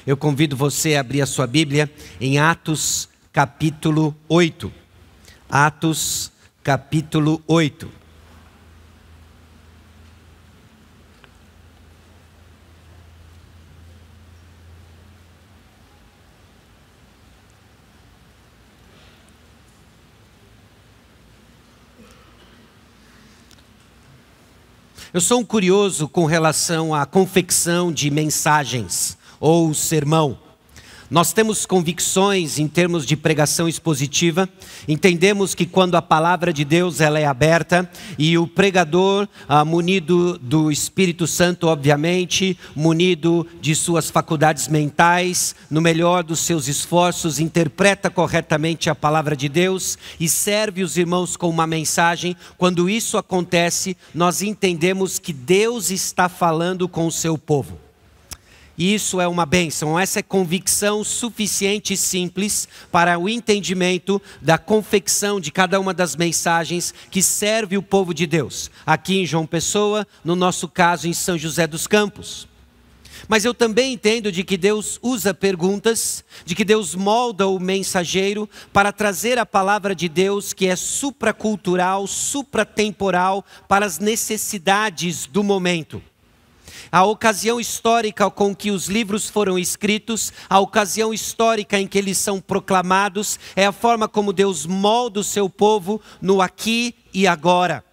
Eu convido você a abrir a sua Bíblia em Atos capítulo 8. Atos capítulo 8. Eu sou um curioso com relação à confecção de mensagens ou sermão. Nós temos convicções em termos de pregação expositiva, entendemos que quando a palavra de Deus ela é aberta e o pregador, munido do Espírito Santo, obviamente, munido de suas faculdades mentais, no melhor dos seus esforços, interpreta corretamente a palavra de Deus e serve os irmãos com uma mensagem. Quando isso acontece, nós entendemos que Deus está falando com o seu povo. E isso é uma bênção, essa é convicção suficiente e simples para o entendimento da confecção de cada uma das mensagens que serve o povo de Deus. Aqui em João Pessoa, no nosso caso em São José dos Campos. Mas eu também entendo de que Deus usa perguntas, de que Deus molda o mensageiro para trazer a palavra de Deus que é supracultural, supratemporal para as necessidades do momento. A ocasião histórica com que os livros foram escritos, a ocasião histórica em que eles são proclamados, é a forma como Deus molda o seu povo no aqui e agora.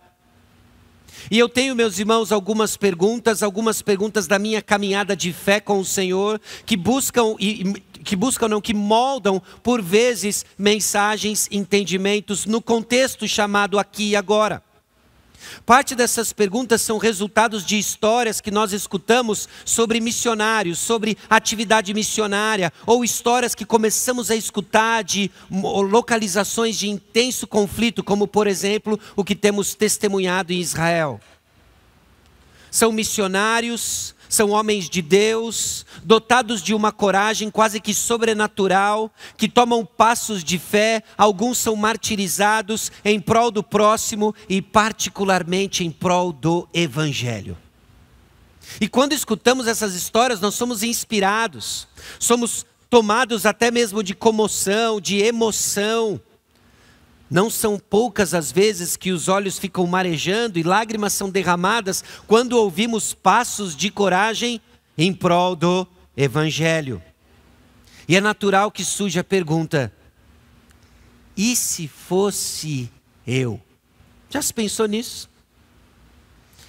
E eu tenho, meus irmãos, algumas perguntas da minha caminhada de fé com o Senhor, que moldam, por vezes, mensagens, entendimentos no contexto chamado aqui e agora. Parte dessas perguntas são resultados de histórias que nós escutamos sobre missionários, sobre atividade missionária, ou histórias que começamos a escutar de localizações de intenso conflito, como por exemplo o que temos testemunhado em Israel. São missionários, são homens de Deus, dotados de uma coragem quase que sobrenatural, que tomam passos de fé, alguns são martirizados em prol do próximo e particularmente em prol do Evangelho. E quando escutamos essas histórias, nós somos inspirados, somos tomados até mesmo de comoção, de emoção. Não são poucas as vezes que os olhos ficam marejando e lágrimas são derramadas quando ouvimos passos de coragem em prol do Evangelho. E é natural que surja a pergunta: e se fosse eu? Já se pensou nisso?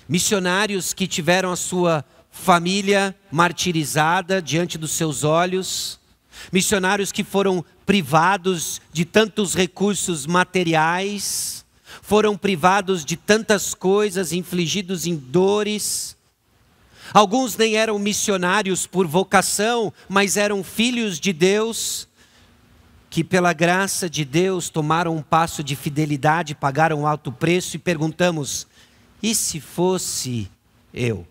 Missionários que tiveram a sua família martirizada diante dos seus olhos, missionários que foram privados de tantos recursos materiais, foram privados de tantas coisas, infligidos em dores. Alguns nem eram missionários por vocação, mas eram filhos de Deus, que pela graça de Deus tomaram um passo de fidelidade, pagaram um alto preço e perguntamos: e se fosse eu?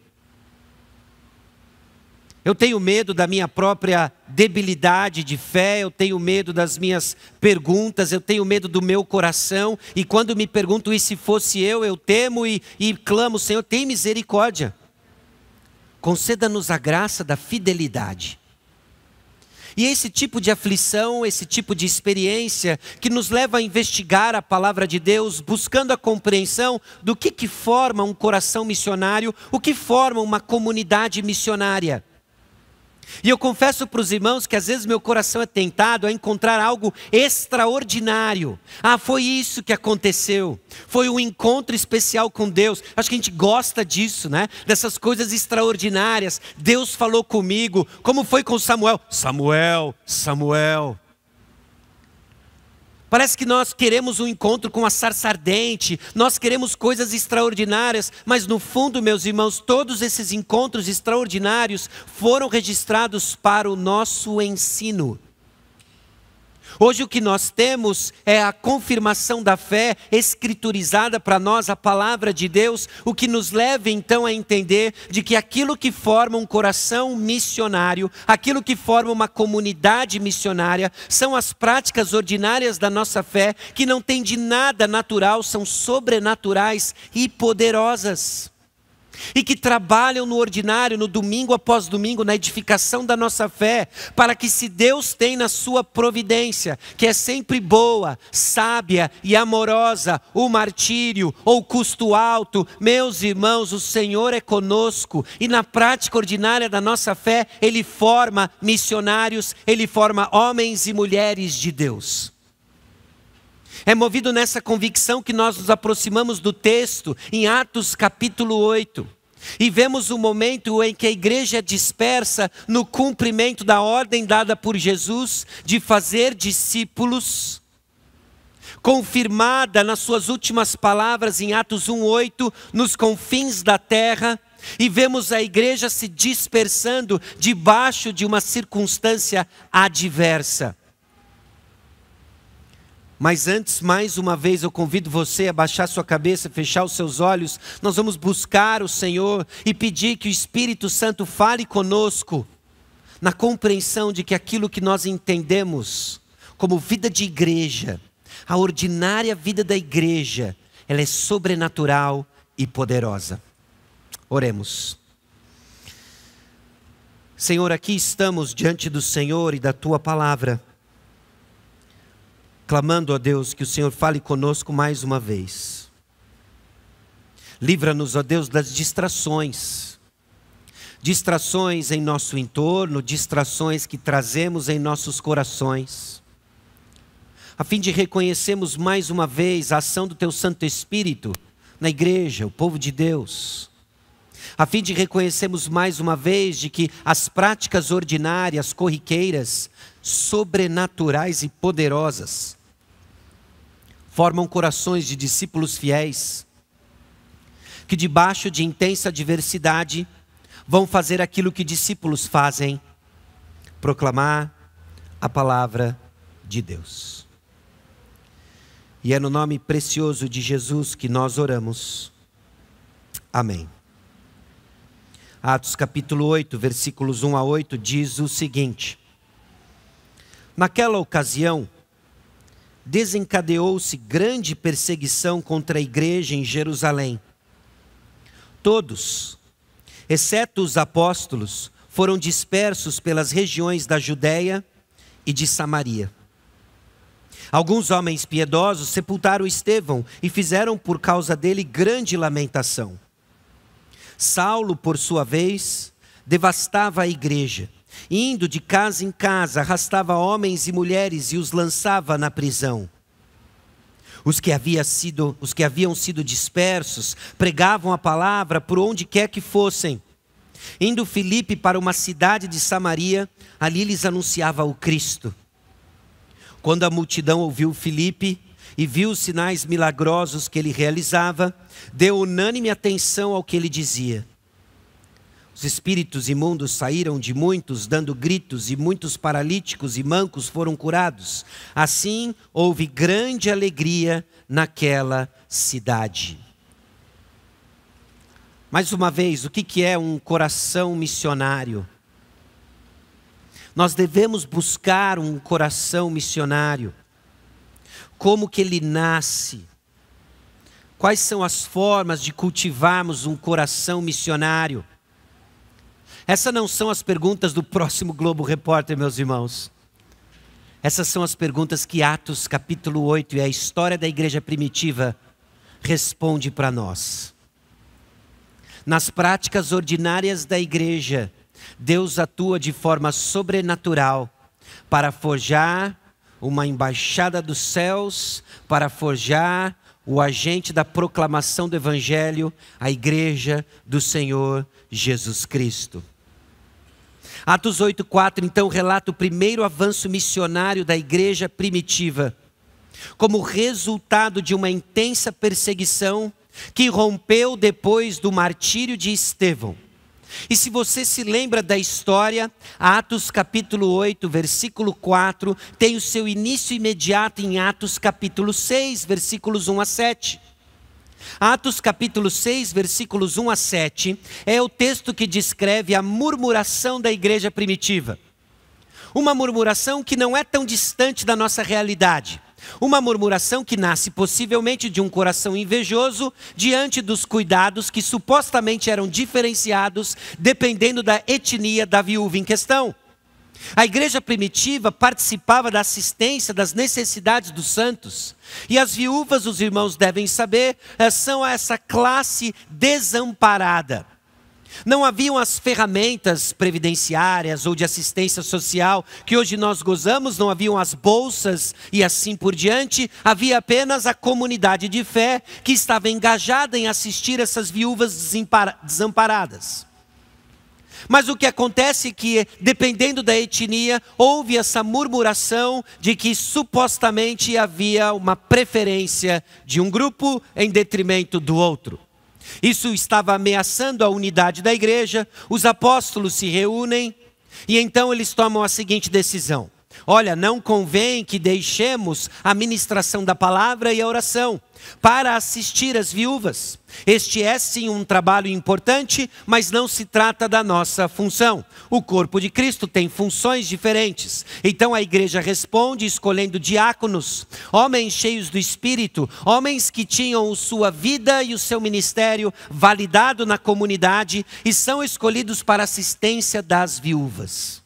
Eu tenho medo da minha própria debilidade de fé, eu tenho medo das minhas perguntas, eu tenho medo do meu coração. E quando me pergunto, e se fosse eu temo e clamo: Senhor, tem misericórdia. Conceda-nos a graça da fidelidade. E esse tipo de aflição, esse tipo de experiência que nos leva a investigar a palavra de Deus, buscando a compreensão do que forma um coração missionário, o que forma uma comunidade missionária. E eu confesso para os irmãos que às vezes meu coração é tentado a encontrar algo extraordinário. Foi isso que aconteceu. Foi um encontro especial com Deus. Acho que a gente gosta disso, né? Dessas coisas extraordinárias. Deus falou comigo. Como foi com Samuel? Samuel. Parece que nós queremos um encontro com a sarça ardente, nós queremos coisas extraordinárias, mas no fundo, meus irmãos, todos esses encontros extraordinários foram registrados para o nosso ensino. Hoje o que nós temos é a confirmação da fé escriturizada para nós, a palavra de Deus, o que nos leva então a entender de que aquilo que forma um coração missionário, aquilo que forma uma comunidade missionária, são as práticas ordinárias da nossa fé, que não tem de nada natural, são sobrenaturais e poderosas. e que trabalham no ordinário, no domingo após domingo, na edificação da nossa fé, para que se Deus tem na sua providência, que é sempre boa, sábia e amorosa, o martírio ou custo alto, meus irmãos, o Senhor é conosco, e na prática ordinária da nossa fé, Ele forma missionários, Ele forma homens e mulheres de Deus. É movido nessa convicção que nós nos aproximamos do texto em Atos capítulo 8. E vemos o momento em que a igreja é dispersa no cumprimento da ordem dada por Jesus de fazer discípulos, confirmada nas suas últimas palavras em Atos 1:8, nos confins da terra. E vemos a igreja se dispersando debaixo de uma circunstância adversa. Mas antes, mais uma vez, eu convido você a baixar sua cabeça, fechar os seus olhos. Nós vamos buscar o Senhor e pedir que o Espírito Santo fale conosco na compreensão de que aquilo que nós entendemos como vida de igreja, a ordinária vida da igreja, ela é sobrenatural e poderosa. Oremos. Senhor, aqui estamos diante do Senhor e da Tua palavra, clamando a Deus que o Senhor fale conosco mais uma vez. Livra-nos, ó Deus, das distrações. Distrações em nosso entorno, distrações que trazemos em nossos corações. A fim de reconhecermos mais uma vez a ação do Teu Santo Espírito na igreja, o povo de Deus. A fim de reconhecermos mais uma vez de que as práticas ordinárias, corriqueiras, sobrenaturais e poderosas formam corações de discípulos fiéis, que debaixo de intensa adversidade vão fazer aquilo que discípulos fazem: proclamar a palavra de Deus. E é no nome precioso de Jesus que nós oramos. Amém. Atos capítulo 8, versículos 1-8 diz o seguinte: naquela ocasião, desencadeou-se grande perseguição contra a igreja em Jerusalém. Todos, exceto os apóstolos, foram dispersos pelas regiões da Judéia e de Samaria. Alguns homens piedosos sepultaram Estevão e fizeram por causa dele grande lamentação. Saulo, por sua vez, devastava a igreja, indo de casa em casa, arrastava homens e mulheres e os lançava na prisão. Os que haviam sido dispersos pregavam a palavra por onde quer que fossem. Indo Filipe para uma cidade de Samaria, ali lhes anunciava o Cristo. Quando a multidão ouviu Filipe e viu os sinais milagrosos que ele realizava, deu unânime atenção ao que ele dizia. Os espíritos imundos saíram de muitos, dando gritos, e muitos paralíticos e mancos foram curados. Assim, houve grande alegria naquela cidade. Mais uma vez, o que é um coração missionário? Nós devemos buscar um coração missionário. Como que ele nasce? Quais são as formas de cultivarmos um coração missionário? Essas não são as perguntas do próximo Globo Repórter, meus irmãos. Essas são as perguntas que Atos capítulo 8 e a história da igreja primitiva responde para nós. Nas práticas ordinárias da igreja, Deus atua de forma sobrenatural para forjar uma embaixada dos céus, para forjar o agente da proclamação do Evangelho, a igreja do Senhor Jesus Cristo. Atos 8:4 então relata o primeiro avanço missionário da igreja primitiva, como resultado de uma intensa perseguição que rompeu depois do martírio de Estevão. E se você se lembra da história, Atos capítulo 8, versículo 4, tem o seu início imediato em Atos capítulo 6, versículos 1-7. Atos capítulo 6, versículos 1-7, é o texto que descreve a murmuração da igreja primitiva. Uma murmuração que não é tão distante da nossa realidade. Uma murmuração que nasce possivelmente de um coração invejoso diante dos cuidados que supostamente eram diferenciados dependendo da etnia da viúva em questão. A igreja primitiva participava da assistência das necessidades dos santos. E as viúvas, os irmãos devem saber, são essa classe desamparada. Não haviam as ferramentas previdenciárias ou de assistência social que hoje nós gozamos, não haviam as bolsas e assim por diante. Havia apenas a comunidade de fé que estava engajada em assistir essas viúvas desamparadas. Mas o que acontece é que, dependendo da etnia, houve essa murmuração de que supostamente havia uma preferência de um grupo em detrimento do outro. Isso estava ameaçando a unidade da igreja. Os apóstolos se reúnem e então eles tomam a seguinte decisão: olha, não convém que deixemos a ministração da palavra e a oração para assistir as viúvas. Este é sim um trabalho importante, mas não se trata da nossa função. O corpo de Cristo tem funções diferentes. Então a igreja responde escolhendo diáconos, homens cheios do Espírito, homens que tinham sua vida e o seu ministério validado na comunidade e são escolhidos para assistência das viúvas.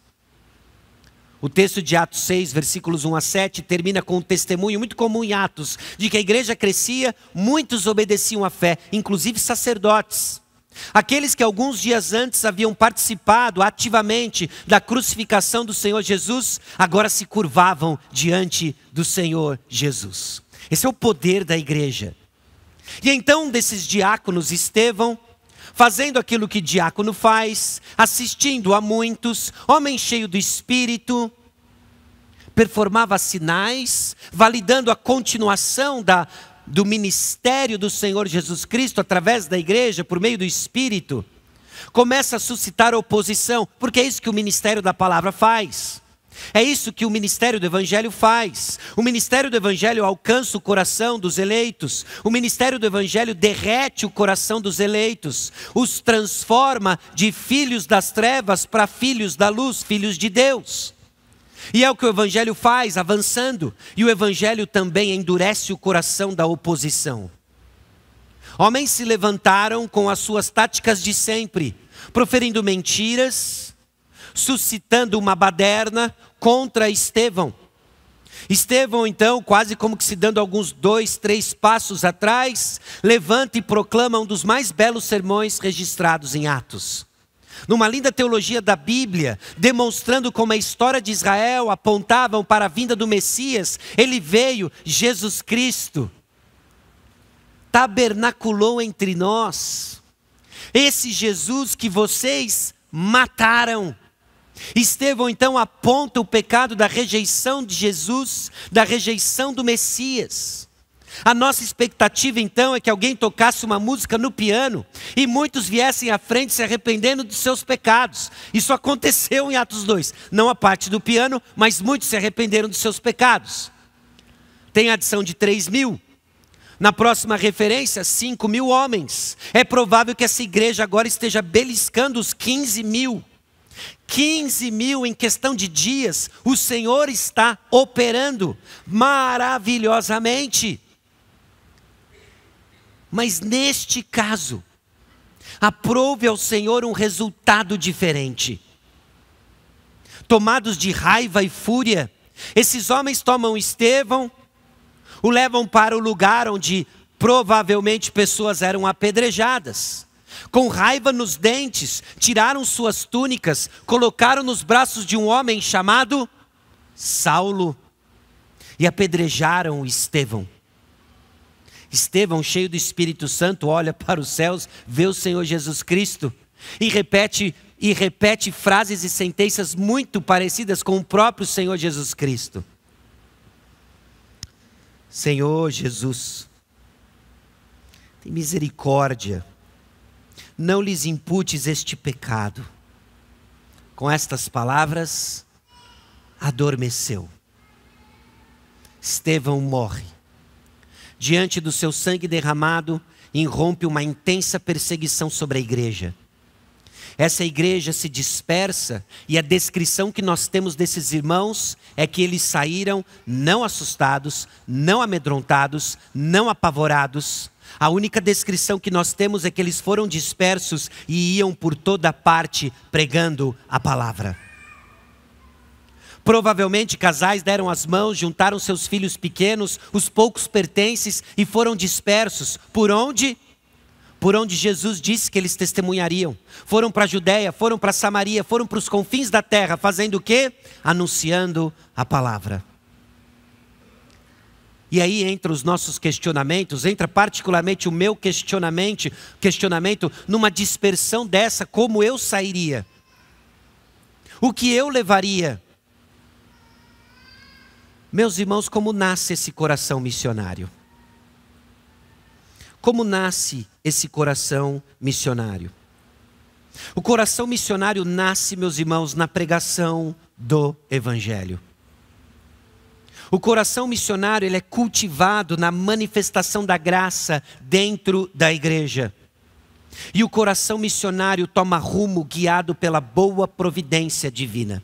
O texto de Atos 6, versículos 1 a 7, termina com um testemunho muito comum em Atos, de que a igreja crescia, muitos obedeciam à fé, inclusive sacerdotes. Aqueles que alguns dias antes haviam participado ativamente da crucificação do Senhor Jesus, agora se curvavam diante do Senhor Jesus. Esse é o poder da igreja. E então um desses diáconos, Estevão, fazendo aquilo que diácono faz, assistindo a muitos, homem cheio do Espírito, performava sinais, validando a continuação do ministério do Senhor Jesus Cristo através da igreja, por meio do Espírito, começa a suscitar oposição, porque é isso que o ministério da palavra faz. É isso que o ministério do Evangelho faz. O ministério do Evangelho alcança o coração dos eleitos. O ministério do Evangelho derrete o coração dos eleitos. Os transforma de filhos das trevas para filhos da luz, filhos de Deus. E é o que o Evangelho faz, avançando. E o Evangelho também endurece o coração da oposição. Homens se levantaram com as suas táticas de sempre, proferindo mentiras, suscitando uma baderna contra Estevão. Estevão, então, quase como que se dando alguns 2, 3 passos atrás, levanta e proclama um dos mais belos sermões registrados em Atos. Numa linda teologia da Bíblia, demonstrando como a história de Israel apontavam para a vinda do Messias, ele veio, Jesus Cristo, tabernaculou entre nós. Esse Jesus que vocês mataram. Estevão então aponta o pecado da rejeição de Jesus, da rejeição do Messias. A nossa expectativa então é que alguém tocasse uma música no piano e muitos viessem à frente se arrependendo dos seus pecados. Isso aconteceu em Atos 2, não a parte do piano, mas muitos se arrependeram dos seus pecados. Tem a adição de 3.000. Na próxima referência, 5.000 homens. É provável que essa igreja agora esteja beliscando os 15.000. 15.000 em questão de dias, o Senhor está operando maravilhosamente. Mas neste caso, aprove ao Senhor um resultado diferente. Tomados de raiva e fúria, esses homens tomam Estevão, o levam para o lugar onde provavelmente pessoas eram apedrejadas. Com raiva nos dentes, tiraram suas túnicas, colocaram nos braços de um homem chamado Saulo e apedrejaram Estevão. Estevão, cheio do Espírito Santo, olha para os céus, vê o Senhor Jesus Cristo e repete frases e sentenças muito parecidas com o próprio Senhor Jesus Cristo. Senhor Jesus, tem misericórdia. Não lhes imputes este pecado. Com estas palavras, adormeceu. Estevão morre. Diante do seu sangue derramado, irrompe uma intensa perseguição sobre a igreja. essa igreja se dispersa e a descrição que nós temos desses irmãos é que eles saíram não assustados, não amedrontados, não apavorados. A única descrição que nós temos é que eles foram dispersos e iam por toda parte pregando a palavra. Provavelmente casais deram as mãos, juntaram seus filhos pequenos, os poucos pertences e foram dispersos. Por onde? Por onde Jesus disse que eles testemunhariam. Foram para a Judéia, foram para Samaria, foram para os confins da terra, fazendo o quê? Anunciando a palavra. E aí entra os nossos questionamentos, entra particularmente o meu questionamento numa dispersão dessa, como eu sairia? O que eu levaria? Meus irmãos, como nasce esse coração missionário? Como nasce esse coração missionário? O coração missionário nasce, meus irmãos, na pregação do Evangelho. O coração missionário, ele é cultivado na manifestação da graça dentro da igreja. E o coração missionário toma rumo guiado pela boa providência divina.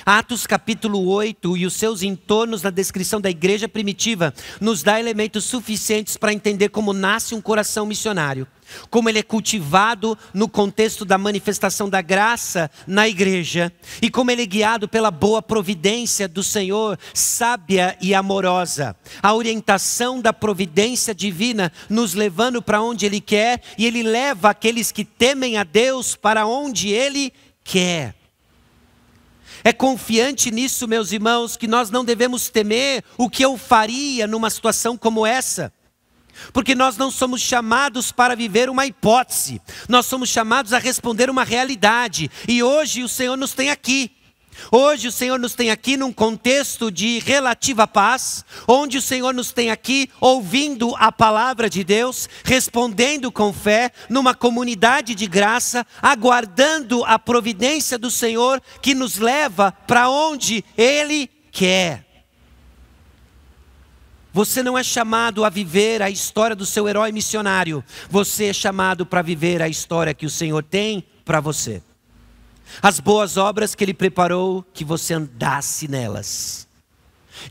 Atos capítulo 8 e os seus entornos na descrição da igreja primitiva nos dá elementos suficientes para entender como nasce um coração missionário. Como ele é cultivado no contexto da manifestação da graça na igreja. E como ele é guiado pela boa providência do Senhor, sábia e amorosa. A orientação da providência divina nos levando para onde Ele quer. E Ele leva aqueles que temem a Deus para onde Ele quer. É confiante nisso, meus irmãos, que nós não devemos temer o que eu faria numa situação como essa. Porque nós não somos chamados para viver uma hipótese. Nós somos chamados a responder uma realidade. E hoje o Senhor nos tem aqui. Hoje o Senhor nos tem aqui num contexto de relativa paz, onde o Senhor nos tem aqui ouvindo a palavra de Deus, respondendo com fé, numa comunidade de graça, aguardando a providência do Senhor que nos leva para onde Ele quer. Você não é chamado a viver a história do seu herói missionário, você é chamado para viver a história que o Senhor tem para você. As boas obras que Ele preparou, que você andasse nelas.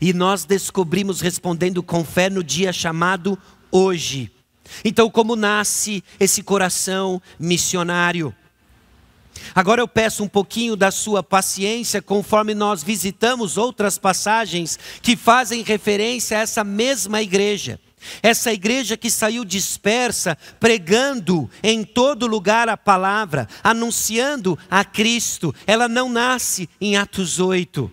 E nós descobrimos respondendo com fé no dia chamado hoje. Então, como nasce esse coração missionário? Agora eu peço um pouquinho da sua paciência conforme nós visitamos outras passagens que fazem referência a essa mesma igreja. Essa igreja que saiu dispersa, pregando em todo lugar a palavra, anunciando a Cristo. Ela não nasce em Atos 8.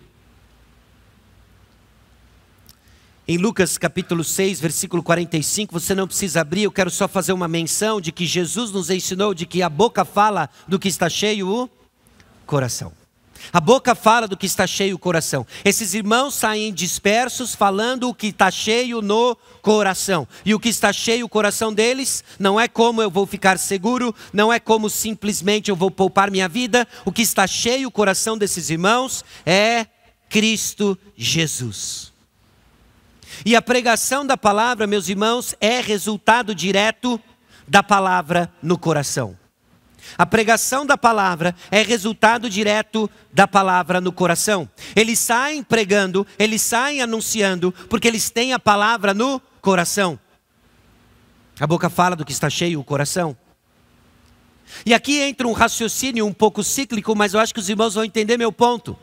Em Lucas capítulo 6, versículo 45, você não precisa abrir, eu quero só fazer uma menção de que Jesus nos ensinou de que a boca fala do que está cheio o coração. A boca fala do que está cheio o coração. Esses irmãos saem dispersos falando o que está cheio no coração. E o que está cheio o coração deles não é como eu vou ficar seguro, não é como simplesmente eu vou poupar minha vida. O que está cheio o coração desses irmãos é Cristo Jesus. E a pregação da palavra, meus irmãos, é resultado direto da palavra no coração. A pregação da palavra é resultado direto da palavra no coração. Eles saem pregando, eles saem anunciando, porque eles têm a palavra no coração. A boca fala do que está cheio o coração. E aqui entra um raciocínio um pouco cíclico, mas eu acho que os irmãos vão entender meu ponto.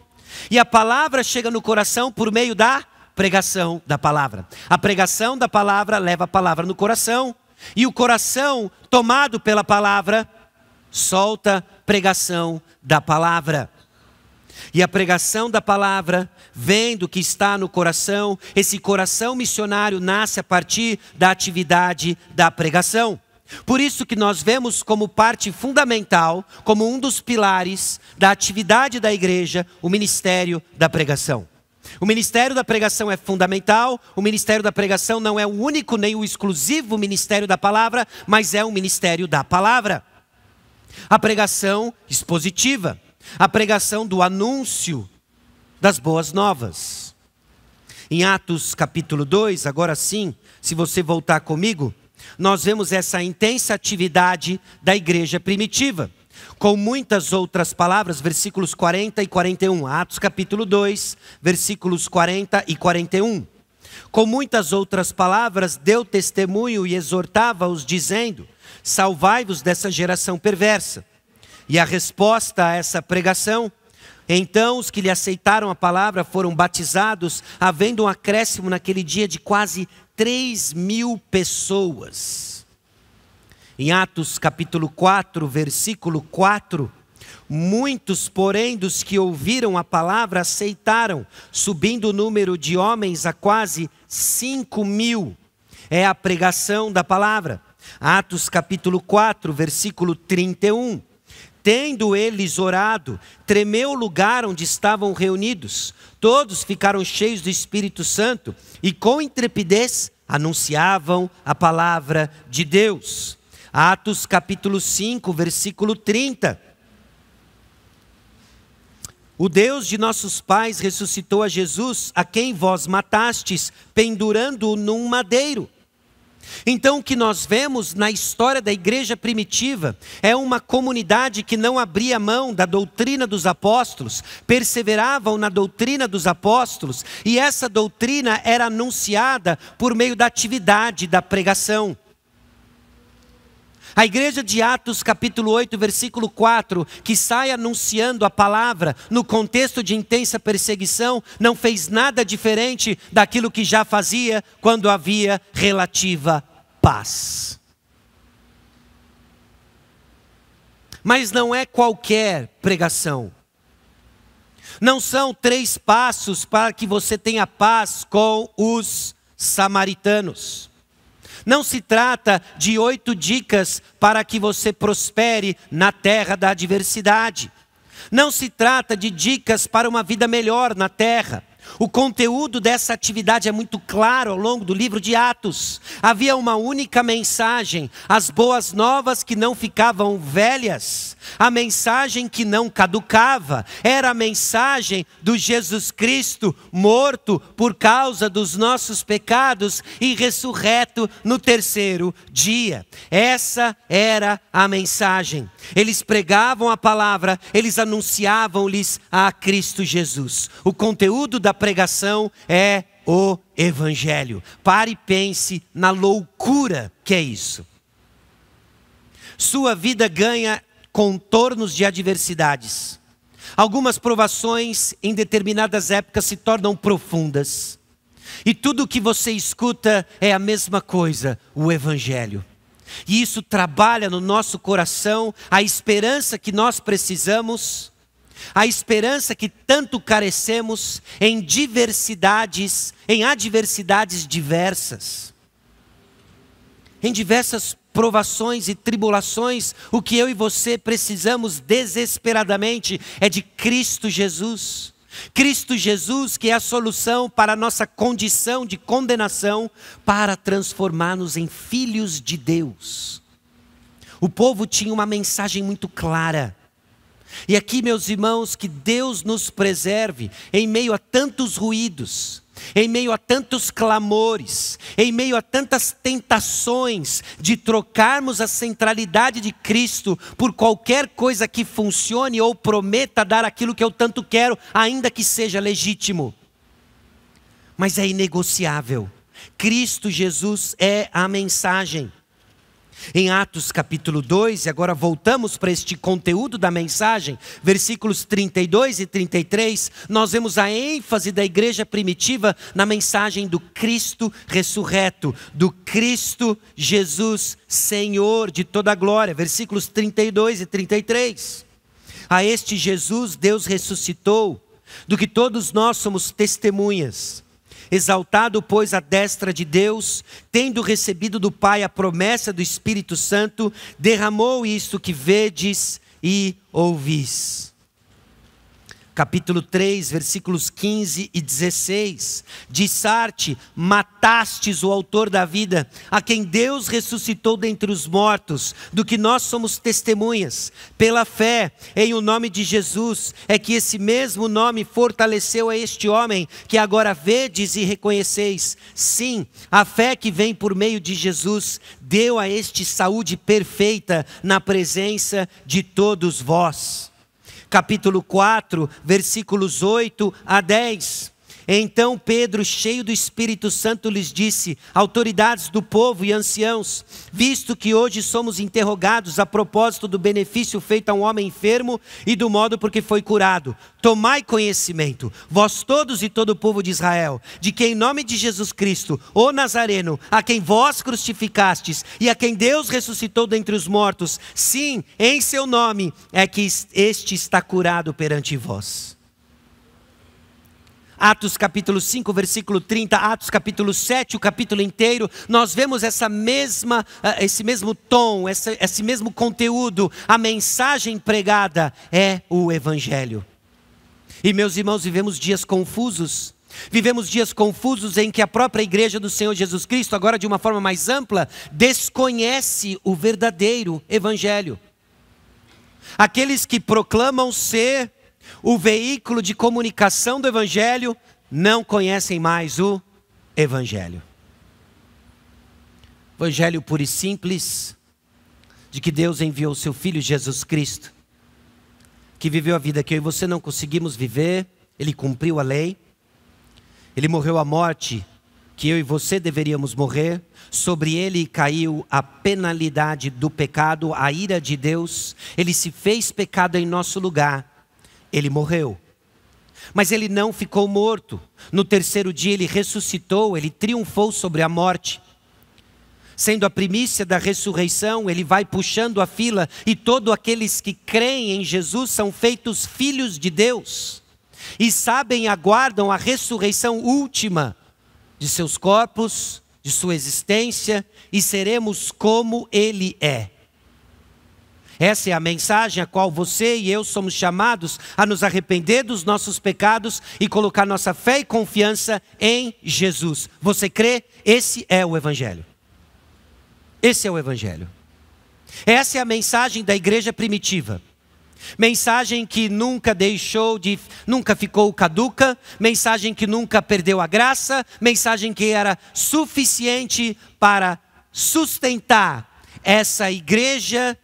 E a palavra chega no coração por meio da pregação da palavra. A pregação da palavra leva a palavra no coração. E o coração, tomado pela palavra, solta pregação da palavra. E a pregação da palavra vem do que está no coração. Esse coração missionário nasce a partir da atividade da pregação. Por isso que nós vemos como parte fundamental, como um dos pilares da atividade da igreja, o ministério da pregação. O ministério da pregação é fundamental. O ministério da pregação não é o único nem o exclusivo ministério da palavra, mas é o ministério da palavra. A pregação expositiva, a pregação do anúncio das boas novas. Em Atos capítulo 2, agora sim, se você voltar comigo, nós vemos essa intensa atividade da igreja primitiva. Com muitas outras palavras, versículos 40 e 41. Atos capítulo 2, versículos 40 e 41. Com muitas outras palavras, deu testemunho e exortava-os, dizendo: salvai-vos dessa geração perversa. E a resposta a essa pregação: então os que lhe aceitaram a palavra foram batizados, havendo um acréscimo naquele dia de quase 3.000 pessoas. Em Atos capítulo 4, versículo 4, muitos, porém, dos que ouviram a palavra aceitaram, subindo o número de homens a quase 5.000. É a pregação da palavra. Atos capítulo 4, versículo 31. Tendo eles orado, tremeu o lugar onde estavam reunidos. Todos ficaram cheios do Espírito Santo e com intrepidez anunciavam a palavra de Deus. Atos capítulo 5, versículo 30. O Deus de nossos pais ressuscitou a Jesus, a quem vós matastes, pendurando-o num madeiro. Então o que nós vemos na história da igreja primitiva é uma comunidade que não abria mão da doutrina dos apóstolos, perseveravam na doutrina dos apóstolos, e essa doutrina era anunciada por meio da atividade da pregação. A igreja de Atos capítulo 8, versículo 4, que sai anunciando a palavra no contexto de intensa perseguição, não fez nada diferente daquilo que já fazia quando havia relativa paz. Mas não é qualquer pregação. Não são 3 passos para que você tenha paz com os samaritanos. Não se trata de 8 dicas para que você prospere na terra da adversidade. Não se trata de dicas para uma vida melhor na terra. O conteúdo dessa atividade é muito claro ao longo do livro de Atos. Havia uma única mensagem: as boas novas que não ficavam velhas, a mensagem que não caducava. Era a mensagem do Jesus Cristo morto por causa dos nossos pecados e ressurreto no 3º dia. Essa era a mensagem. Eles pregavam a palavra, eles anunciavam-lhes a Cristo Jesus. O conteúdo da pregação é o Evangelho. Pare e pense na loucura que é isso. Sua vida ganha contornos de adversidades. Algumas provações em determinadas épocas se tornam profundas. E tudo o que você escuta é a mesma coisa, o Evangelho. E isso trabalha no nosso coração a esperança que nós precisamos, a esperança que tanto carecemos em adversidades diversas. Em diversas provações e tribulações, o que eu e você precisamos desesperadamente é de Cristo Jesus. Cristo Jesus, que é a solução para a nossa condição de condenação, para transformar-nos em filhos de Deus. O povo tinha uma mensagem muito clara. E aqui, meus irmãos, que Deus nos preserve em meio a tantos ruídos, em meio a tantos clamores, em meio a tantas tentações de trocarmos a centralidade de Cristo por qualquer coisa que funcione ou prometa dar aquilo que eu tanto quero, ainda que seja legítimo. Mas é inegociável. Cristo Jesus é a mensagem. Em Atos capítulo 2, e agora voltamos para este conteúdo da mensagem, versículos 32 e 33, nós vemos a ênfase da igreja primitiva na mensagem do Cristo ressurreto, do Cristo Jesus, Senhor de toda a glória, versículos 32 e 33. A este Jesus Deus ressuscitou, do que todos nós somos testemunhas. Exaltado, pois, à destra de Deus, tendo recebido do Pai a promessa do Espírito Santo, derramou isto que vedes e ouvis. capítulo 3, versículos 15 e 16. Dissarte, matastes o autor da vida, a quem Deus ressuscitou dentre os mortos, do que nós somos testemunhas. Pela fé em o nome de Jesus, é que esse mesmo nome fortaleceu a este homem, que agora vedes e reconheceis. Sim, a fé que vem por meio de Jesus, deu a este saúde perfeita na presença de todos vós. Capítulo 4, versículos 8 a 10. Então Pedro, cheio do Espírito Santo, lhes disse: autoridades do povo e anciãos, visto que hoje somos interrogados a propósito do benefício feito a um homem enfermo e do modo por que foi curado, tomai conhecimento, vós todos e todo o povo de Israel, de que em nome de Jesus Cristo, o Nazareno, a quem vós crucificastes e a quem Deus ressuscitou dentre os mortos, sim, em seu nome é que este está curado perante vós. Atos capítulo 5, versículo 30, Atos capítulo 7, o capítulo inteiro, nós vemos esse mesmo tom, esse mesmo conteúdo. A mensagem pregada é o Evangelho. E meus irmãos, vivemos dias confusos em que a própria igreja do Senhor Jesus Cristo, agora de uma forma mais ampla, desconhece o verdadeiro Evangelho. Aqueles que proclamam ser o veículo de comunicação do Evangelho não conhecem mais o Evangelho. Evangelho puro e simples, de que Deus enviou o seu Filho Jesus Cristo, que viveu a vida que eu e você não conseguimos viver. Ele cumpriu a lei, ele morreu a morte que eu e você deveríamos morrer. Sobre ele caiu a penalidade do pecado, a ira de Deus. Ele se fez pecado em nosso lugar. Ele morreu, mas ele não ficou morto. No terceiro dia ele ressuscitou, ele triunfou sobre a morte. Sendo a primícia da ressurreição, ele vai puxando a fila e todos aqueles que creem em Jesus são feitos filhos de Deus. E sabem e aguardam a ressurreição última de seus corpos, de sua existência, e seremos como ele é. Essa é a mensagem a qual você e eu somos chamados a nos arrepender dos nossos pecados e colocar nossa fé e confiança em Jesus. Você crê? Esse é o Evangelho. Esse é o Evangelho. Essa é a mensagem da igreja primitiva. Mensagem que nunca nunca ficou caduca, mensagem que nunca perdeu a graça, mensagem que era suficiente para sustentar essa igreja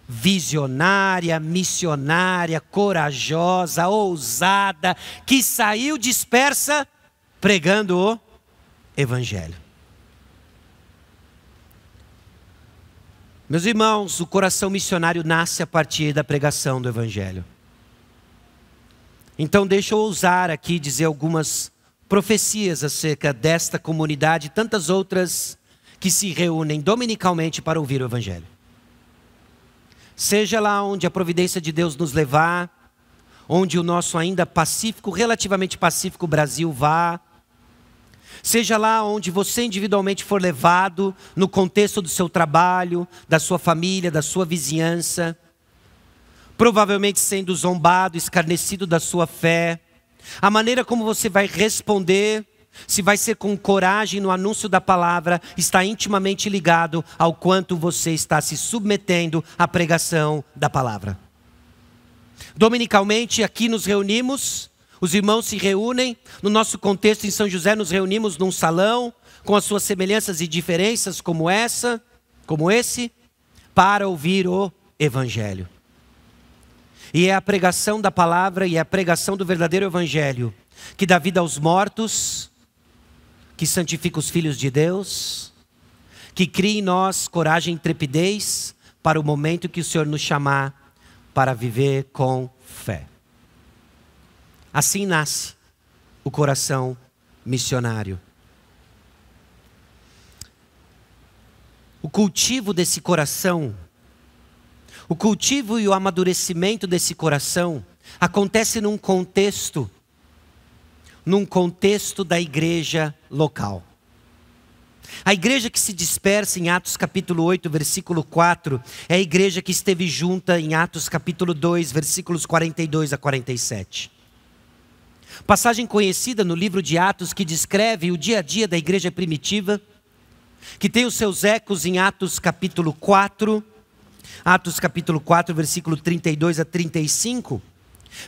visionária, missionária, corajosa, ousada, que saiu dispersa pregando o Evangelho. Meus irmãos, o coração missionário nasce a partir da pregação do Evangelho. Então deixa eu ousar aqui dizer algumas profecias acerca desta comunidade e tantas outras que se reúnem dominicalmente para ouvir o Evangelho. Seja lá onde a providência de Deus nos levar, onde o nosso ainda pacífico, relativamente pacífico Brasil vá, seja lá onde você individualmente for levado, no contexto do seu trabalho, da sua família, da sua vizinhança, provavelmente sendo zombado, escarnecido da sua fé, a maneira como você vai responder, se vai ser com coragem no anúncio da palavra, está intimamente ligado ao quanto você está se submetendo à pregação da palavra. Dominicalmente aqui nos reunimos, os irmãos se reúnem, no nosso contexto em São José nos reunimos num salão, com as suas semelhanças e diferenças como esse, para ouvir o Evangelho. E é a pregação da palavra e é a pregação do verdadeiro Evangelho que dá vida aos mortos, que santifica os filhos de Deus, que cria em nós coragem e intrepidez para o momento que o Senhor nos chamar para viver com fé. Assim nasce o coração missionário. O cultivo desse coração, o cultivo e o amadurecimento desse coração acontece num contexto da igreja local. A igreja que se dispersa em Atos capítulo 8, versículo 4, é a igreja que esteve junta em Atos capítulo 2, versículos 42 a 47. Passagem conhecida no livro de Atos que descreve o dia a dia da igreja primitiva, que tem os seus ecos em Atos capítulo 4, versículo 32 a 35.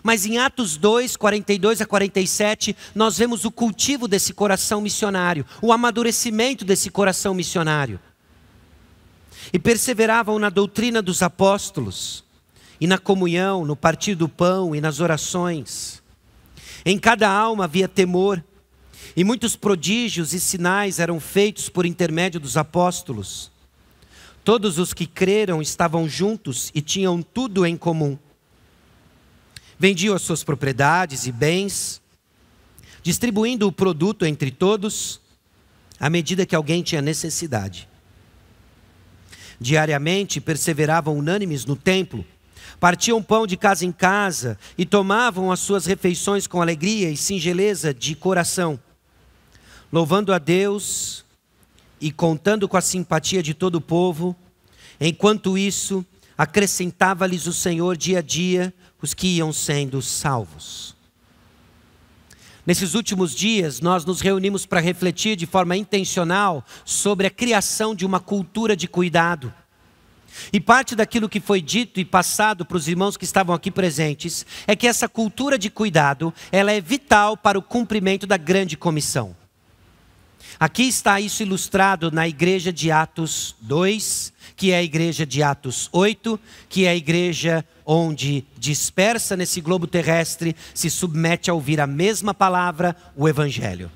Mas em Atos 2, 42 a 47, nós vemos o cultivo desse coração missionário, o amadurecimento desse coração missionário. E perseveravam na doutrina dos apóstolos, e na comunhão, no partir do pão e nas orações. Em cada alma havia temor, e muitos prodígios e sinais eram feitos por intermédio dos apóstolos. Todos os que creram estavam juntos e tinham tudo em comum. Vendiam as suas propriedades e bens, distribuindo o produto entre todos, à medida que alguém tinha necessidade. Diariamente perseveravam unânimes no templo, partiam pão de casa em casa e tomavam as suas refeições com alegria e singeleza de coração, louvando a Deus e contando com a simpatia de todo o povo. Enquanto isso, acrescentava-lhes o Senhor dia a dia os que iam sendo salvos. Nesses últimos dias, nós nos reunimos para refletir de forma intencional sobre a criação de uma cultura de cuidado. E parte daquilo que foi dito e passado para os irmãos que estavam aqui presentes é que essa cultura de cuidado, ela é vital para o cumprimento da grande comissão. Aqui está isso ilustrado na igreja de Atos 2, que é a igreja de Atos 8, que é a igreja onde, dispersa nesse globo terrestre, se submete a ouvir a mesma palavra, o Evangelho.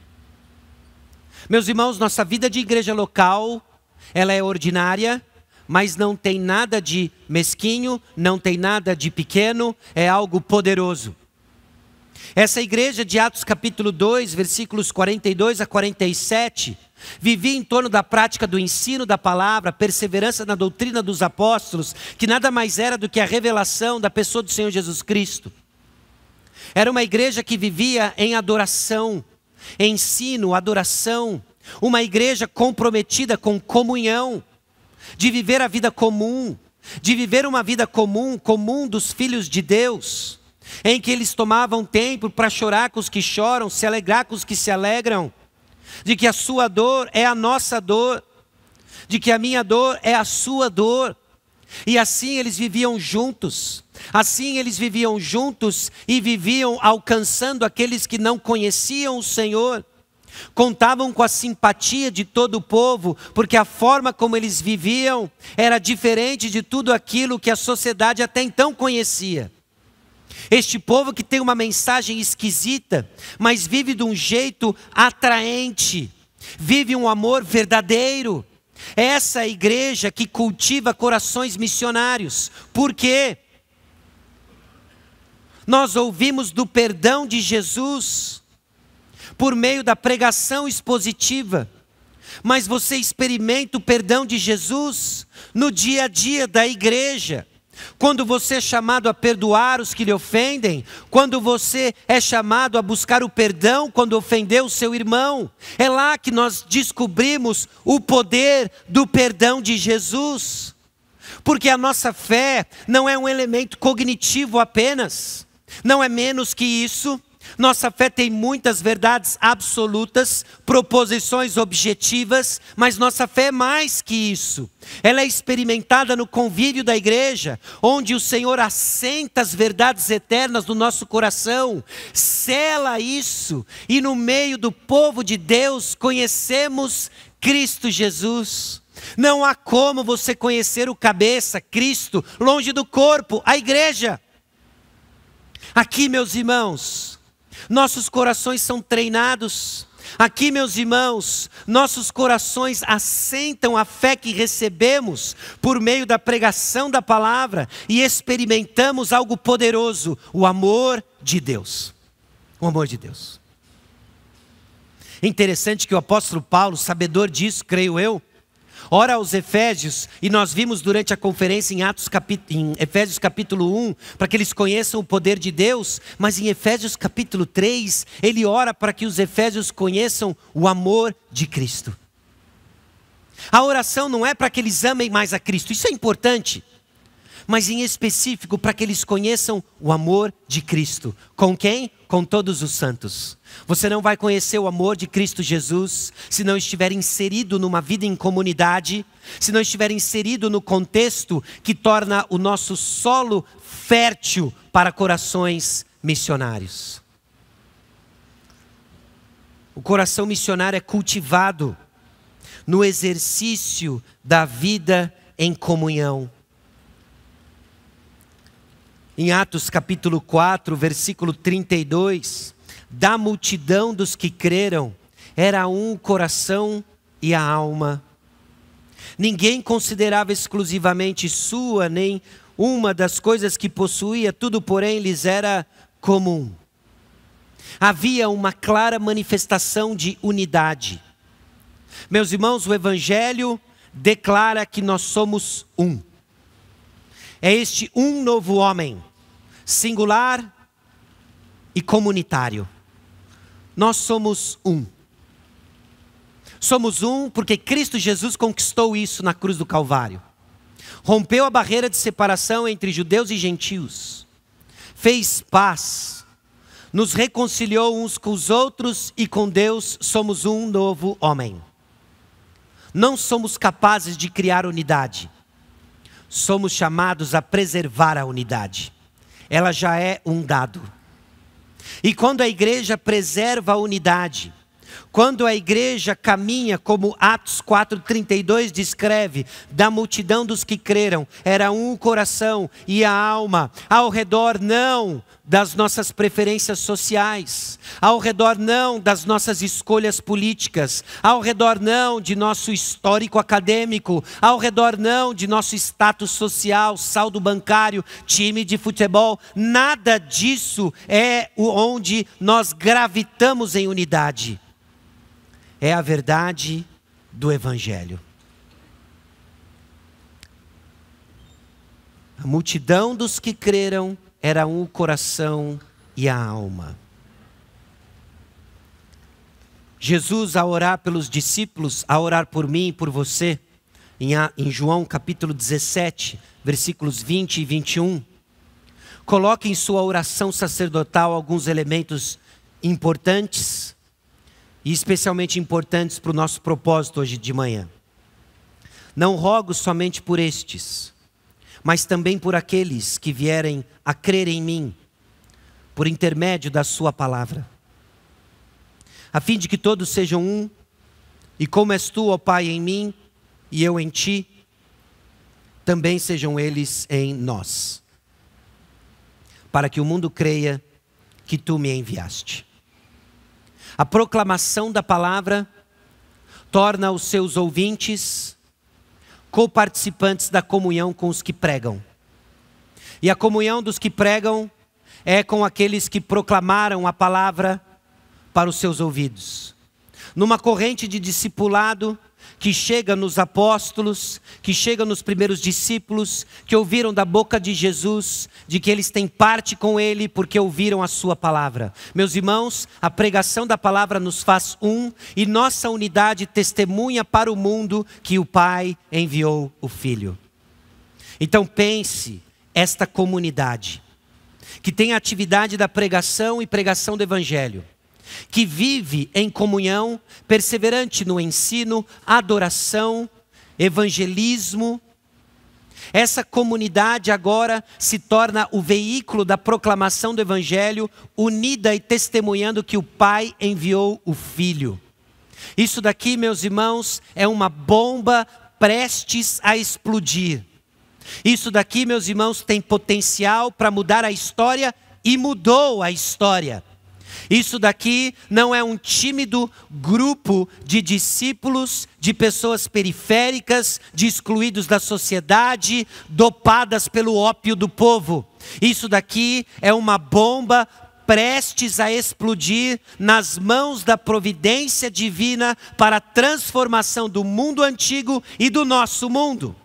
Meus irmãos, nossa vida de igreja local, ela é ordinária, mas não tem nada de mesquinho, não tem nada de pequeno, é algo poderoso. Essa igreja de Atos capítulo 2, versículos 42 a 47, vivia em torno da prática do ensino da palavra, perseverança na doutrina dos apóstolos, que nada mais era do que a revelação da pessoa do Senhor Jesus Cristo. Era uma igreja que vivia em adoração, ensino, adoração, uma igreja comprometida com comunhão, de viver a vida comum, de viver uma vida comum dos filhos de Deus, em que eles tomavam tempo para chorar com os que choram, se alegrar com os que se alegram, de que a sua dor é a nossa dor, de que a minha dor é a sua dor. E assim eles viviam juntos, e viviam alcançando aqueles que não conheciam o Senhor. Contavam com a simpatia de todo o povo, porque a forma como eles viviam era diferente de tudo aquilo que a sociedade até então conhecia. Este povo que tem uma mensagem esquisita, mas vive de um jeito atraente, vive um amor verdadeiro. Essa é a igreja que cultiva corações missionários. Por quê? Nós ouvimos do perdão de Jesus por meio da pregação expositiva, mas você experimenta o perdão de Jesus no dia a dia da igreja. Quando você é chamado a perdoar os que lhe ofendem, quando você é chamado a buscar o perdão quando ofendeu o seu irmão, é lá que nós descobrimos o poder do perdão de Jesus. Porque a nossa fé não é um elemento cognitivo apenas, não é menos que isso. Nossa fé tem muitas verdades absolutas, proposições objetivas, mas nossa fé é mais que isso. Ela é experimentada no convívio da igreja, onde o Senhor assenta as verdades eternas no nosso coração, sela isso, e no meio do povo de Deus conhecemos Cristo Jesus. Não há como você conhecer o cabeça, Cristo, longe do corpo, a igreja. Aqui, meus irmãos, nossos corações são treinados. Aqui, meus irmãos, nossos corações assentam a fé que recebemos por meio da pregação da palavra e experimentamos algo poderoso, o amor de Deus. O amor de Deus. Interessante que o apóstolo Paulo, sabedor disso, creio eu, ora aos Efésios, e nós vimos durante a conferência em Efésios capítulo 1, para que eles conheçam o poder de Deus, mas em Efésios capítulo 3, ele ora para que os Efésios conheçam o amor de Cristo. A oração não é para que eles amem mais a Cristo, isso é importante, mas em específico para que eles conheçam o amor de Cristo. Com quem? Com todos os santos. Você não vai conhecer o amor de Cristo Jesus se não estiver inserido numa vida em comunidade, se não estiver inserido no contexto que torna o nosso solo fértil para corações missionários. O coração missionário é cultivado no exercício da vida em comunhão. Em Atos capítulo 4, versículo 32, da multidão dos que creram, era um o coração e a alma. Ninguém considerava exclusivamente sua, nem uma das coisas que possuía, tudo porém lhes era comum. Havia uma clara manifestação de unidade. Meus irmãos, o Evangelho declara que nós somos um. É este um novo homem, singular e comunitário. Nós somos um. Somos um porque Cristo Jesus conquistou isso na cruz do Calvário. Rompeu a barreira de separação entre judeus e gentios. Fez paz. Nos reconciliou uns com os outros e com Deus somos um novo homem. Não somos capazes de criar unidade. Somos chamados a preservar a unidade. Ela já é um dado. E quando a igreja preserva a unidade, quando a igreja caminha, como Atos 4,32 descreve, da multidão dos que creram, era um coração e a alma, ao redor não das nossas preferências sociais, ao redor não das nossas escolhas políticas, ao redor não de nosso histórico acadêmico, ao redor não de nosso status social, saldo bancário, time de futebol, nada disso é onde nós gravitamos em unidade. É a verdade do Evangelho. A multidão dos que creram era um o coração e a alma. Jesus, a orar pelos discípulos, a orar por mim e por você, em João capítulo 17, versículos 20 e 21, coloca em sua oração sacerdotal alguns elementos importantes, e especialmente importantes para o nosso propósito hoje de manhã. Não rogo somente por estes, mas também por aqueles que vierem a crer em mim, por intermédio da sua palavra, a fim de que todos sejam um, e como és tu, ó Pai, em mim, e eu em ti, também sejam eles em nós, para que o mundo creia que tu me enviaste. A proclamação da palavra torna os seus ouvintes coparticipantes da comunhão com os que pregam. E a comunhão dos que pregam é com aqueles que proclamaram a palavra para os seus ouvidos. Numa corrente de discipulado que chega nos apóstolos, que chega nos primeiros discípulos, que ouviram da boca de Jesus, de que eles têm parte com Ele porque ouviram a sua palavra. Meus irmãos, a pregação da palavra nos faz um, e nossa unidade testemunha para o mundo que o Pai enviou o Filho. Então pense esta comunidade, que tem a atividade da pregação e pregação do Evangelho, que vive em comunhão, perseverante no ensino, adoração, evangelismo. Essa comunidade agora se torna o veículo da proclamação do Evangelho, unida e testemunhando que o Pai enviou o Filho. Isso daqui, meus irmãos, é uma bomba prestes a explodir. Isso daqui, meus irmãos, tem potencial para mudar a história e mudou a história. Isso daqui não é um tímido grupo de discípulos, de pessoas periféricas, de excluídos da sociedade, dopadas pelo ópio do povo. Isso daqui é uma bomba prestes a explodir nas mãos da providência divina para a transformação do mundo antigo e do nosso mundo.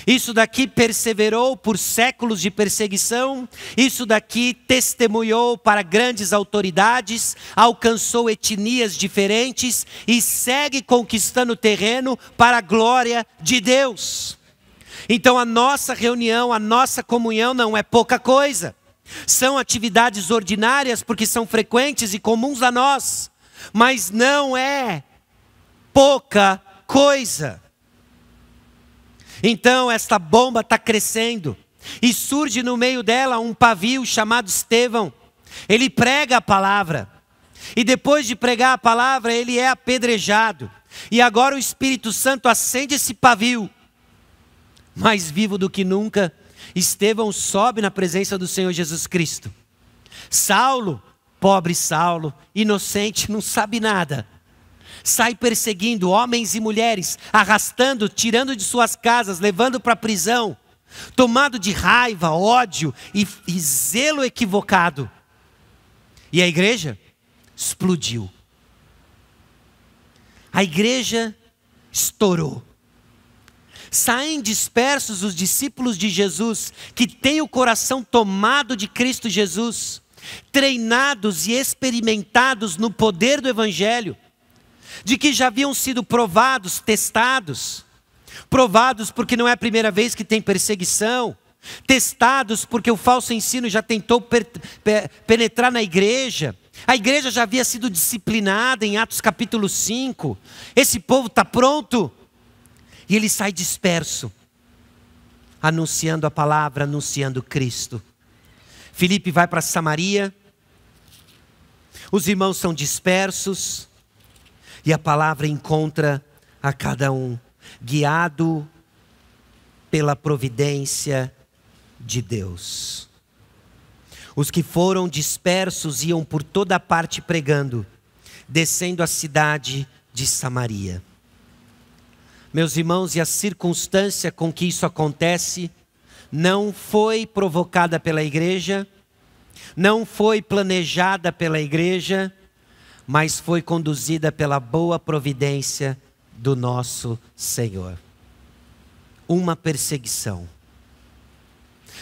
Isso daqui perseverou por séculos de perseguição, isso daqui testemunhou para grandes autoridades, alcançou etnias diferentes e segue conquistando terreno para a glória de Deus. Então a nossa reunião, a nossa comunhão não é pouca coisa. São atividades ordinárias porque são frequentes e comuns a nós, mas não é pouca coisa. Então esta bomba está crescendo e surge no meio dela um pavio chamado Estevão. Ele prega a palavra e depois de pregar a palavra ele é apedrejado. E agora o Espírito Santo acende esse pavio. Mais vivo do que nunca, Estevão sobe na presença do Senhor Jesus Cristo. Saulo, pobre Saulo, inocente, não sabe nada, sai perseguindo homens e mulheres, arrastando, tirando de suas casas, levando para a prisão, tomado de raiva, ódio e zelo equivocado. E a igreja explodiu. A igreja estourou. Saem dispersos os discípulos de Jesus, que têm o coração tomado de Cristo Jesus, treinados e experimentados no poder do Evangelho, de que já haviam sido provados, testados, provados porque não é a primeira vez que tem perseguição, testados porque o falso ensino já tentou penetrar na igreja, a igreja já havia sido disciplinada em Atos capítulo 5, esse povo está pronto, e ele sai disperso, anunciando a palavra, anunciando Cristo. Filipe vai para Samaria, os irmãos são dispersos, e a palavra encontra a cada um, guiado pela providência de Deus. Os que foram dispersos iam por toda parte pregando, descendo a cidade de Samaria. Meus irmãos, e a circunstância com que isso acontece não foi provocada pela igreja, não foi planejada pela igreja, mas foi conduzida pela boa providência do nosso Senhor. Uma perseguição.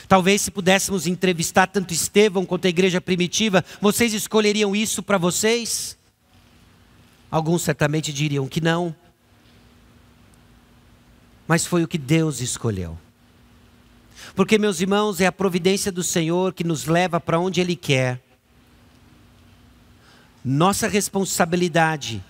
Talvez se pudéssemos entrevistar tanto Estevão quanto a igreja primitiva, vocês escolheriam isso para vocês? Alguns certamente diriam que não. Mas foi o que Deus escolheu. Porque, meus irmãos, é a providência do Senhor que nos leva para onde Ele quer. Nossa responsabilidade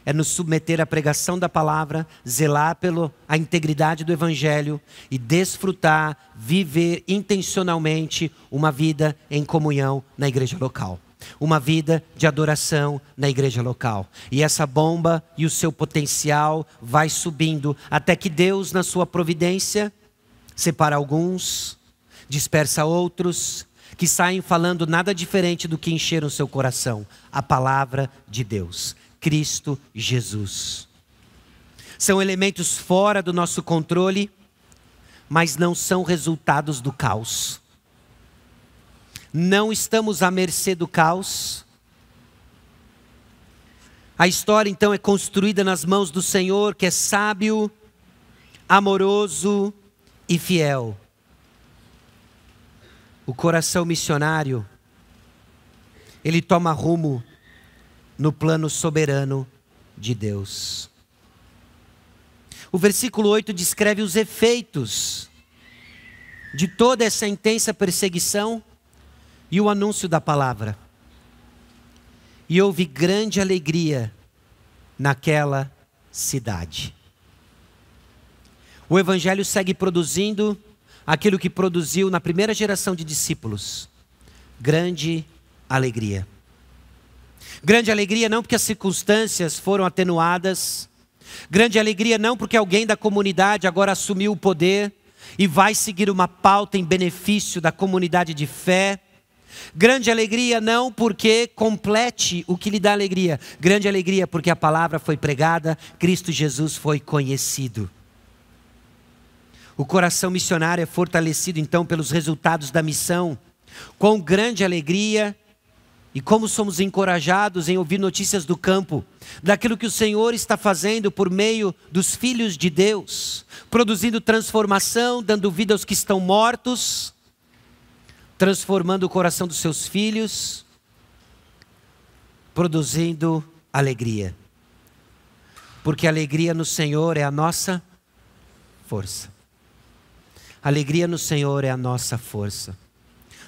é nos submeter à pregação da palavra, zelar pela integridade do Evangelho e desfrutar, viver intencionalmente uma vida em comunhão na igreja local. Uma vida de adoração na igreja local. E essa bomba e o seu potencial vai subindo até que Deus, na sua providência, separa alguns, dispersa outros, que saem falando nada diferente do que encheram seu coração. A palavra de Deus, Cristo Jesus. São elementos fora do nosso controle, mas não são resultados do caos. Não estamos à mercê do caos. A história então é construída nas mãos do Senhor, que é sábio, amoroso e fiel. O coração missionário, ele toma rumo no plano soberano de Deus. O versículo 8 descreve os efeitos de toda essa intensa perseguição e o anúncio da palavra. E houve grande alegria naquela cidade. O Evangelho segue produzindo aquilo que produziu na primeira geração de discípulos. Grande alegria. Grande alegria não porque as circunstâncias foram atenuadas. Grande alegria não porque alguém da comunidade agora assumiu o poder e vai seguir uma pauta em benefício da comunidade de fé. Grande alegria não porque complete o que lhe dá alegria. Grande alegria porque a palavra foi pregada, Cristo Jesus foi conhecido. O coração missionário é fortalecido então pelos resultados da missão. Com grande alegria e como somos encorajados em ouvir notícias do campo, daquilo que o Senhor está fazendo por meio dos filhos de Deus, produzindo transformação, dando vida aos que estão mortos, transformando o coração dos seus filhos, produzindo alegria. Porque a alegria no Senhor é a nossa força. Alegria no Senhor é a nossa força.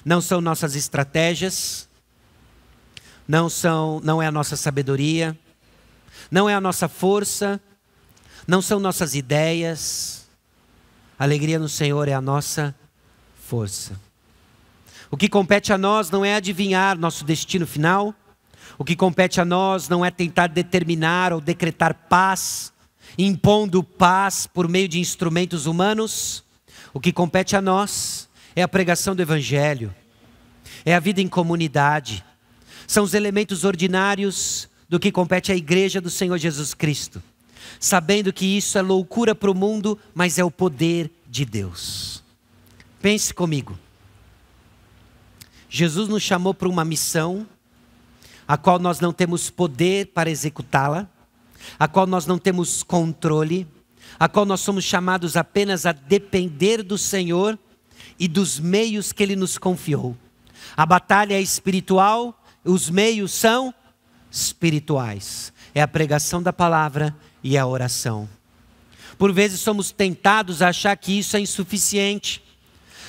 Não são nossas estratégias, não é a nossa sabedoria, não é a nossa força, não são nossas ideias. Alegria no Senhor é a nossa força. O que compete a nós não é adivinhar nosso destino final. O que compete a nós não é tentar determinar ou decretar paz, impondo paz por meio de instrumentos humanos. O que compete a nós é a pregação do Evangelho, é a vida em comunidade. São os elementos ordinários do que compete à igreja do Senhor Jesus Cristo, sabendo que isso é loucura para o mundo, mas é o poder de Deus. Pense comigo. Jesus nos chamou para uma missão, a qual nós não temos poder para executá-la, a qual nós não temos controle, a qual nós somos chamados apenas a depender do Senhor e dos meios que Ele nos confiou. A batalha é espiritual, os meios são espirituais. É a pregação da palavra e a oração. Por vezes somos tentados a achar que isso é insuficiente.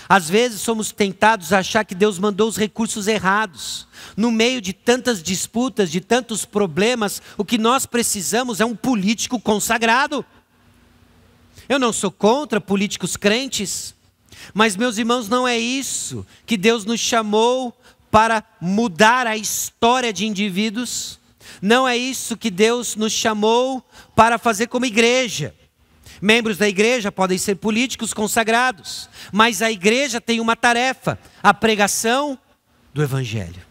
Às vezes somos tentados a achar que Deus mandou os recursos errados. No meio de tantas disputas, de tantos problemas, o que nós precisamos é um político consagrado. Eu não sou contra políticos crentes, mas, meus irmãos, não é isso que Deus nos chamou para mudar a história de indivíduos. Não é isso que Deus nos chamou para fazer como igreja. Membros da igreja podem ser políticos consagrados, mas a igreja tem uma tarefa: a pregação do Evangelho.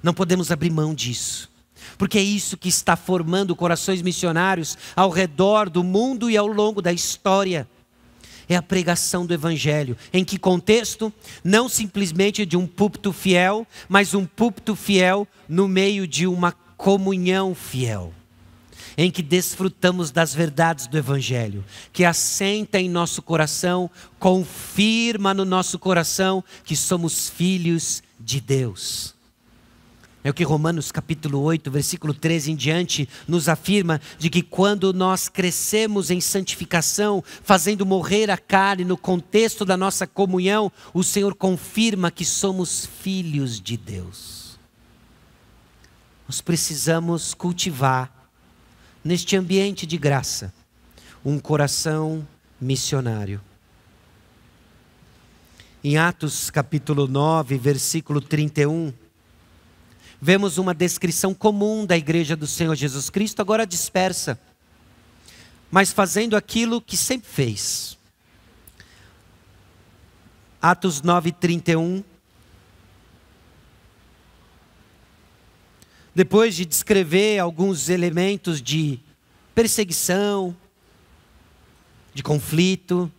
Não podemos abrir mão disso, porque é isso que está formando corações missionários ao redor do mundo e ao longo da história. É a pregação do Evangelho. Em que contexto? Não simplesmente de um púlpito fiel, mas um púlpito fiel no meio de uma comunhão fiel, em que desfrutamos das verdades do Evangelho, que assenta em nosso coração, confirma no nosso coração que somos filhos de Deus. É o que Romanos capítulo 8, versículo 13 em diante, nos afirma de que quando nós crescemos em santificação, fazendo morrer a carne no contexto da nossa comunhão, o Senhor confirma que somos filhos de Deus. Nós precisamos cultivar, neste ambiente de graça, um coração missionário. Em Atos capítulo 9, versículo 31, vemos uma descrição comum da igreja do Senhor Jesus Cristo, agora dispersa, mas fazendo aquilo que sempre fez. Atos 9, 31. Depois de descrever alguns elementos de perseguição, de conflito,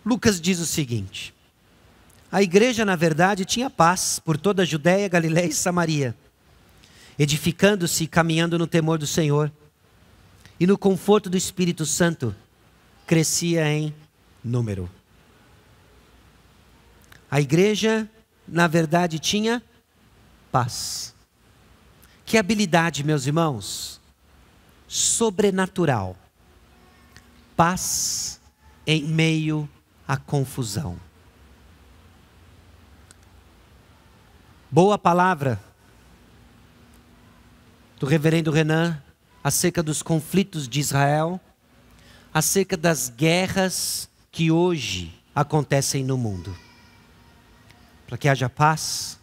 Lucas diz o seguinte: a igreja, na verdade, tinha paz por toda a Judéia, Galiléia e Samaria, edificando-se e caminhando no temor do Senhor, e no conforto do Espírito Santo, crescia em número. A igreja, na verdade, tinha paz. Que habilidade, meus irmãos, sobrenatural. Paz em meio à confusão. Boa palavra do reverendo Renan acerca dos conflitos de Israel, acerca das guerras que hoje acontecem no mundo. Para que haja paz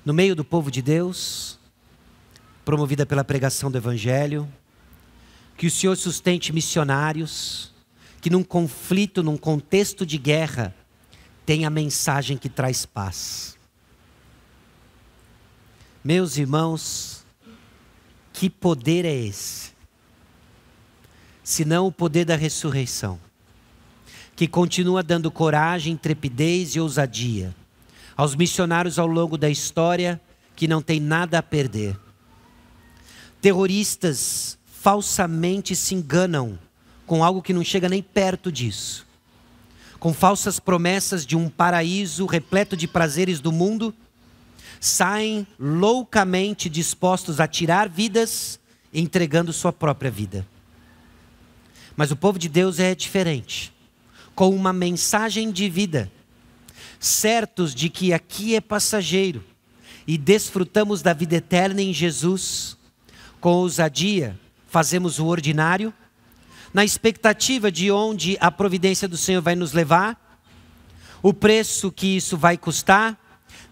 no meio do povo de Deus, promovida pela pregação do Evangelho, que o Senhor sustente missionários, que num conflito, num contexto de guerra, tenha a mensagem que traz paz. Meus irmãos, que poder é esse? Senão o poder da ressurreição, que continua dando coragem, intrepidez e ousadia aos missionários ao longo da história que não tem nada a perder. Terroristas falsamente se enganam com algo que não chega nem perto disso, com falsas promessas de um paraíso repleto de prazeres do mundo, saem loucamente dispostos a tirar vidas, entregando sua própria vida. Mas o povo de Deus é diferente. com uma mensagem de vida, certos de que aqui é passageiro e desfrutamos da vida eterna em Jesus, com ousadia fazemos o ordinário, na expectativa de onde a providência do Senhor vai nos levar, o preço que isso vai custar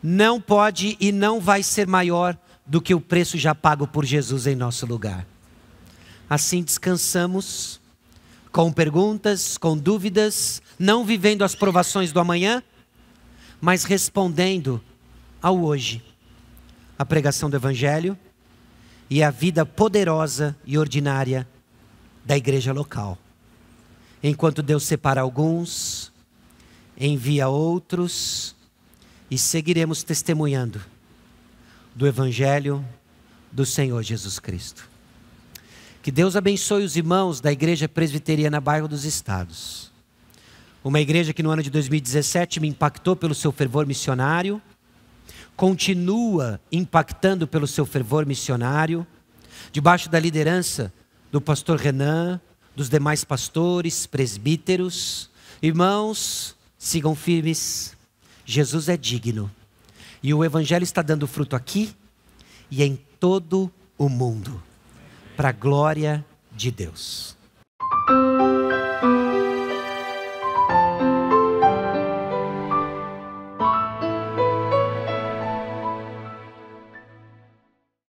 não pode e não vai ser maior do que o preço já pago por Jesus em nosso lugar. Assim descansamos, com perguntas, com dúvidas, não vivendo as provações do amanhã, mas respondendo ao hoje, a pregação do Evangelho e a vida poderosa e ordinária da igreja local. Enquanto Deus separa alguns, envia outros, e seguiremos testemunhando do Evangelho do Senhor Jesus Cristo. Que Deus abençoe os irmãos da Igreja Presbiteriana Bairro dos Estados. Uma igreja que no ano de 2017 me impactou pelo seu fervor missionário, continua impactando pelo seu fervor missionário, debaixo da liderança do pastor Renan, dos demais pastores, presbíteros. Irmãos, sigam firmes, Jesus é digno. E o Evangelho está dando fruto aqui e em todo o mundo, para a glória de Deus.